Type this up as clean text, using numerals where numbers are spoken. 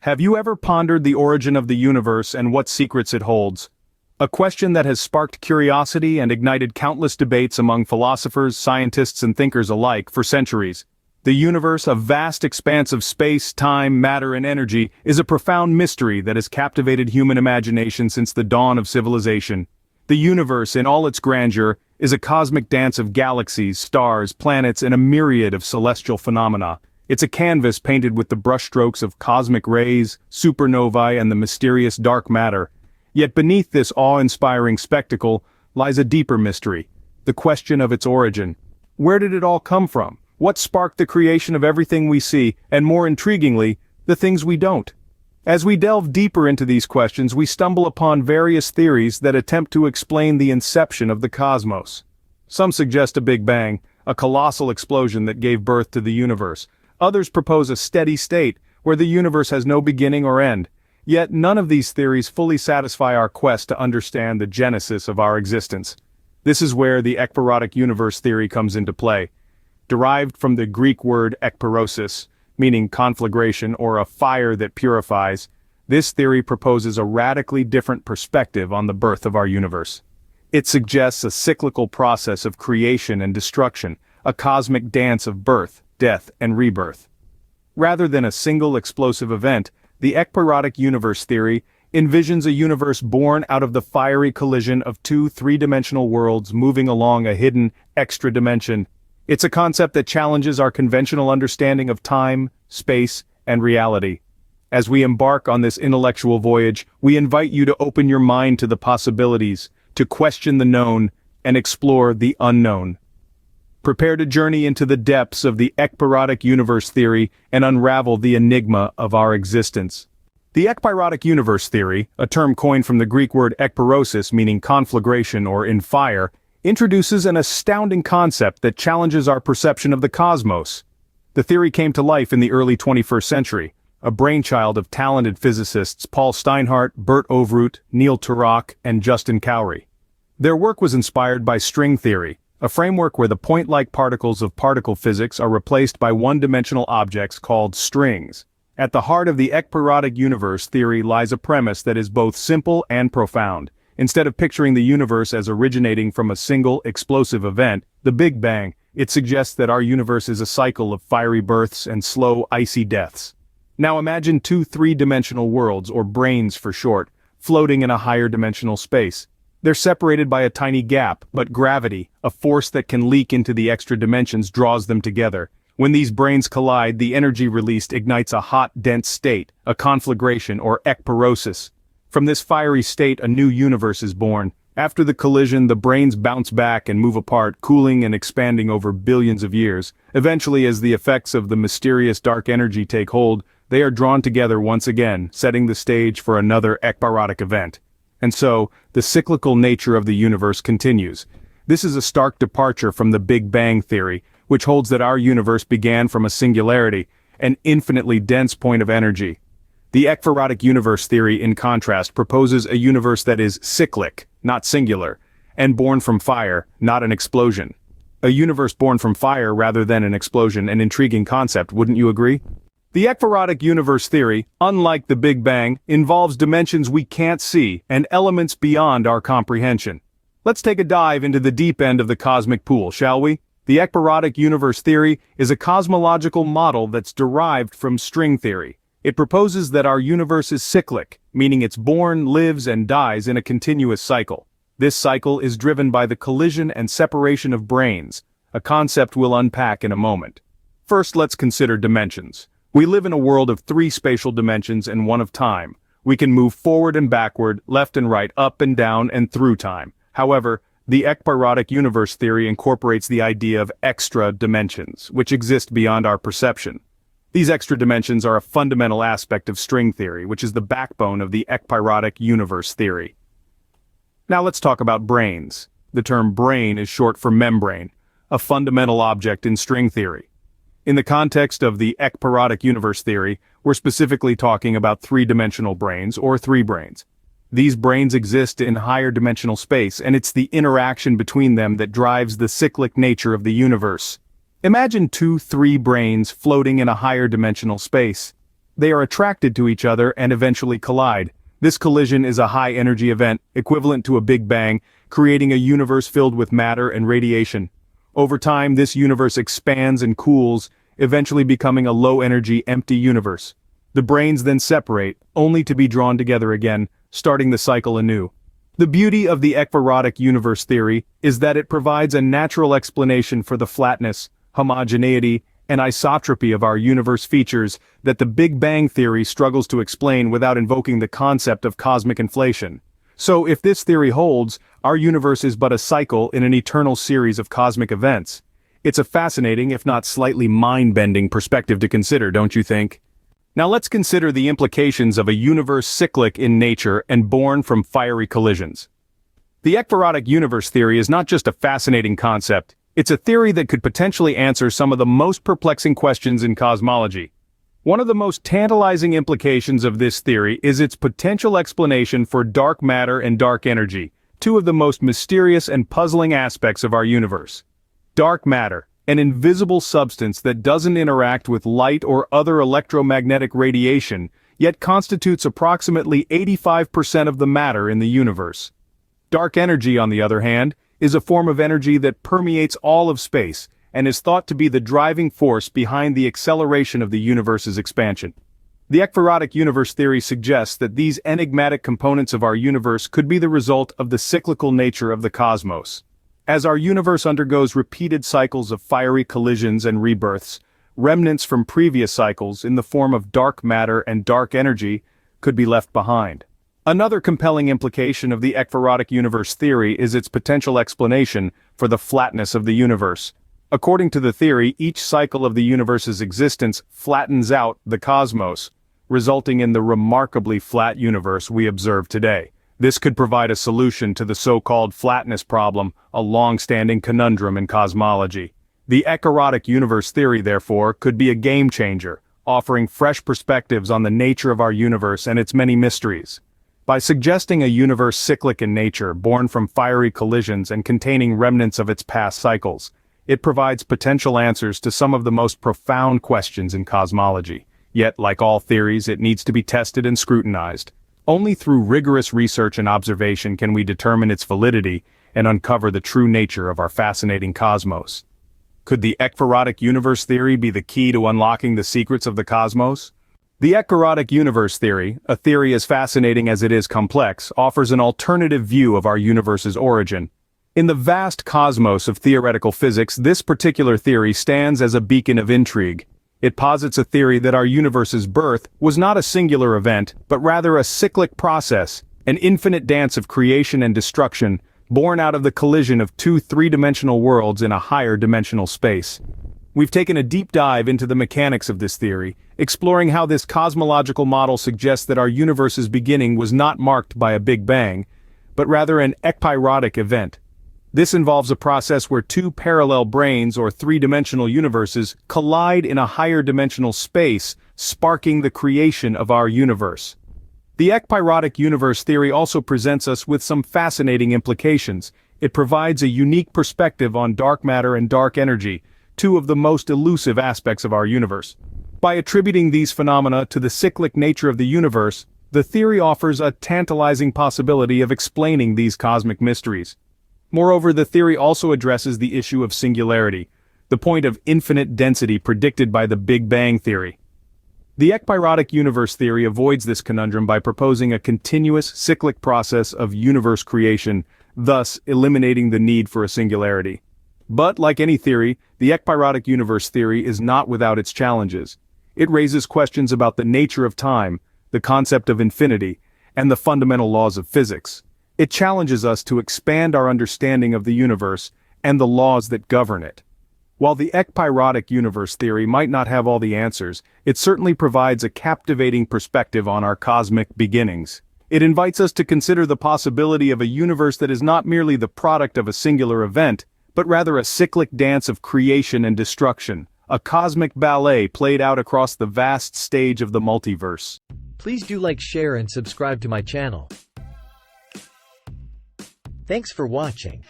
Have you ever pondered the origin of the universe and what secrets it holds? A question that has sparked curiosity and ignited countless debates among philosophers, scientists, and thinkers alike for centuries. The universe, a vast expanse of space, time, matter, and energy, is a profound mystery that has captivated human imagination since the dawn of civilization. The universe, in all its grandeur, is a cosmic dance of galaxies, stars, planets, and a myriad of celestial phenomena. It's a canvas painted with the brushstrokes of cosmic rays, supernovae, and the mysterious dark matter. Yet beneath this awe-inspiring spectacle lies a deeper mystery, the question of its origin. Where did it all come from? What sparked the creation of everything we see, and more intriguingly, the things we don't? As we delve deeper into these questions, we stumble upon various theories that attempt to explain the inception of the cosmos. Some suggest a Big Bang, a colossal explosion that gave birth to the universe. Others propose a steady state, where the universe has no beginning or end. Yet none of these theories fully satisfy our quest to understand the genesis of our existence. This is where the ekpyrotic universe theory comes into play. Derived from the Greek word ekpyrosis, meaning conflagration or a fire that purifies, this theory proposes a radically different perspective on the birth of our universe. It suggests a cyclical process of creation and destruction, a cosmic dance of birth, death, and rebirth. Rather than a single explosive event, the ekpyrotic universe theory envisions a universe born out of the fiery collision of two three-dimensional worlds moving along a hidden, extra dimension. It's a concept that challenges our conventional understanding of time, space, and reality. As we embark on this intellectual voyage, we invite you to open your mind to the possibilities, to question the known, and explore the unknown. Prepare to journey into the depths of the ekpyrotic universe theory and unravel the enigma of our existence. The ekpyrotic universe theory, a term coined from the Greek word ekpyrosis meaning conflagration or in fire, introduces an astounding concept that challenges our perception of the cosmos. The theory came to life in the early 21st century, a brainchild of talented physicists Paul Steinhardt, Bert Overoot, Neil Turok, and Justin Cowrie. Their work was inspired by string theory, a framework where the point-like particles of particle physics are replaced by one-dimensional objects called strings. At the heart of the ekpyrotic universe theory lies a premise that is both simple and profound. Instead of picturing the universe as originating from a single, explosive event, the Big Bang, it suggests that our universe is a cycle of fiery births and slow, icy deaths. Now imagine two three-dimensional worlds, or branes for short, floating in a higher dimensional space. They're separated by a tiny gap, but gravity, a force that can leak into the extra dimensions, draws them together. When these branes collide, the energy released ignites a hot, dense state, a conflagration or ekpyrosis. From this fiery state, a new universe is born. After the collision, the branes bounce back and move apart, cooling and expanding over billions of years. Eventually, as the effects of the mysterious dark energy take hold, they are drawn together once again, setting the stage for another ekpyrotic event. And so, the cyclical nature of the universe continues. This is a stark departure from the Big Bang theory, which holds that our universe began from a singularity, an infinitely dense point of energy. The ekpyrotic universe theory, in contrast, proposes a universe that is cyclic, not singular, and born from fire, not an explosion. A universe born from fire rather than an explosion, an intriguing concept, wouldn't you agree? The ekpyrotic universe theory, unlike the Big Bang, involves dimensions we can't see and elements beyond our comprehension. Let's take a dive into the deep end of the cosmic pool, shall we? The ekpyrotic universe theory is a cosmological model that's derived from string theory. It proposes that our universe is cyclic, meaning it's born, lives, and dies in a continuous cycle. This cycle is driven by the collision and separation of branes, a concept we'll unpack in a moment. First, let's consider dimensions. We live in a world of three spatial dimensions and one of time. We can move forward and backward, left and right, up and down, and through time. However, the ekpyrotic universe theory incorporates the idea of extra dimensions, which exist beyond our perception. These extra dimensions are a fundamental aspect of string theory, which is the backbone of the ekpyrotic universe theory. Now let's talk about branes. The term brane is short for membrane, a fundamental object in string theory. In the context of the ekpyrotic universe theory, we're specifically talking about three-dimensional branes, or three branes. These branes exist in higher dimensional space, and it's the interaction between them that drives the cyclic nature of the universe. Imagine two three branes floating in a higher dimensional space. They are attracted to each other and eventually collide. This collision is a high-energy event, equivalent to a Big Bang, creating a universe filled with matter and radiation. Over time, this universe expands and cools, eventually becoming a low-energy, empty universe. The branes then separate, only to be drawn together again, starting the cycle anew. The beauty of the ekpyrotic universe theory is that it provides a natural explanation for the flatness, homogeneity, and isotropy of our universe, features that the Big Bang theory struggles to explain without invoking the concept of cosmic inflation. So if this theory holds, our universe is but a cycle in an eternal series of cosmic events. It's a fascinating, if not slightly mind-bending perspective to consider, don't you think? Now let's consider the implications of a universe cyclic in nature and born from fiery collisions. The ekpyrotic universe theory is not just a fascinating concept, it's a theory that could potentially answer some of the most perplexing questions in cosmology. One of the most tantalizing implications of this theory is its potential explanation for dark matter and dark energy, two of the most mysterious and puzzling aspects of our universe. Dark matter, an invisible substance that doesn't interact with light or other electromagnetic radiation, yet constitutes approximately 85% of the matter in the universe. Dark energy, on the other hand, is a form of energy that permeates all of space, and is thought to be the driving force behind the acceleration of the universe's expansion. The ekpyrotic universe theory suggests that these enigmatic components of our universe could be the result of the cyclical nature of the cosmos. As our universe undergoes repeated cycles of fiery collisions and rebirths, remnants from previous cycles in the form of dark matter and dark energy could be left behind. Another compelling implication of the ekpyrotic universe theory is its potential explanation for the flatness of the universe. According to the theory, each cycle of the universe's existence flattens out the cosmos, resulting in the remarkably flat universe we observe today. This could provide a solution to the so-called flatness problem, a long-standing conundrum in cosmology. The ekpyrotic universe theory, therefore, could be a game-changer, offering fresh perspectives on the nature of our universe and its many mysteries. By suggesting a universe cyclic in nature, born from fiery collisions and containing remnants of its past cycles, it provides potential answers to some of the most profound questions in cosmology. Yet, like all theories, it needs to be tested and scrutinized. Only through rigorous research and observation can we determine its validity and uncover the true nature of our fascinating cosmos. Could the ekpyrotic universe theory be the key to unlocking the secrets of the cosmos? The ekpyrotic universe theory, a theory as fascinating as it is complex, offers an alternative view of our universe's origin. In the vast cosmos of theoretical physics, this particular theory stands as a beacon of intrigue. It posits a theory that our universe's birth was not a singular event, but rather a cyclic process, an infinite dance of creation and destruction, born out of the collision of two three-dimensional worlds in a higher dimensional space. We've taken a deep dive into the mechanics of this theory, exploring how this cosmological model suggests that our universe's beginning was not marked by a Big Bang, but rather an ekpyrotic event. This involves a process where two parallel branes or three-dimensional universes collide in a higher dimensional space, sparking the creation of our universe. The ekpyrotic universe theory also presents us with some fascinating implications. It provides a unique perspective on dark matter and dark energy, two of the most elusive aspects of our universe. By attributing these phenomena to the cyclic nature of the universe, the theory offers a tantalizing possibility of explaining these cosmic mysteries. Moreover, the theory also addresses the issue of singularity, the point of infinite density predicted by the Big Bang theory. The ekpyrotic universe theory avoids this conundrum by proposing a continuous, cyclic process of universe creation, thus eliminating the need for a singularity. But, like any theory, the ekpyrotic universe theory is not without its challenges. It raises questions about the nature of time, the concept of infinity, and the fundamental laws of physics. It challenges us to expand our understanding of the universe and the laws that govern it. While the ekpyrotic universe theory might not have all the answers, it certainly provides a captivating perspective on our cosmic beginnings. It invites us to consider the possibility of a universe that is not merely the product of a singular event, but rather a cyclic dance of creation and destruction, a cosmic ballet played out across the vast stage of the multiverse. Please do like, share and subscribe to my channel. Thanks for watching.